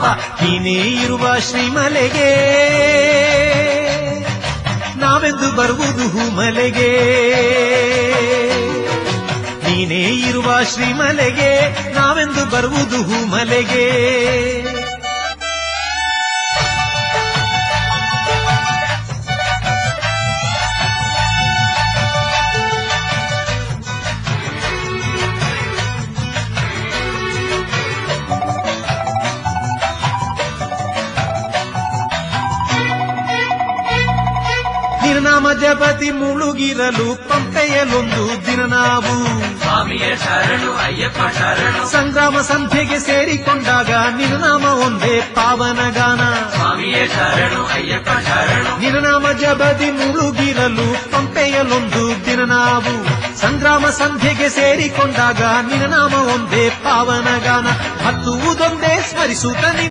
ಅಯ್ಯಪ್ಪ ನೀನೇ ಇರುವ ಶ್ರೀಮಲೆಗೆ ನಾವೆಂದು ಬರುವುದು ಹೂಮಲೆಗೆ ನೀನೇ ಇರುವ ಶ್ರೀಮಲೆಗೆ ನಾವೆಂದು ಬರುವುದು ಹೂಮಲೆಗೆ ನಿರನಾಮ ಜಪತಿ ಮುಳುಗಿರಲು ಪಂಪೆಯಲೊಂದು ದಿನ ನಾವು ಸ್ವಾಮಿಯೇ ಶರಣು ಅಯ್ಯಪ್ಪ ಶರಣು ಸಂಗ್ರಾಮ ಸಂಧ್ಯೆಗೆ ಸೇರಿಕೊಂಡಾಗ ನಿರನಾಮ ಒಂದೇ ಪಾವನ ಗಾನ ಸ್ವಾಮಿಯೇ ಶರಣು ಅಯ್ಯಪ್ಪ ಶರಣು ನಿರನಾಮ ಜಪತಿ ಮುಳುಗಿರಲು ಪಂಪೆಯಲೊಂದು ದಿನ ನಾವು ಸಂಗ್ರಾಮ ಸಂಧ್ಯೆಗೆ ಸೇರಿಕೊಂಡಾಗ ನಿರನಾಮ ಒಂದೇ ಪಾವನ ಗಾನ ಹತ್ತುವುದೊಂದೇ ಸ್ಮರಿಸುತ್ತ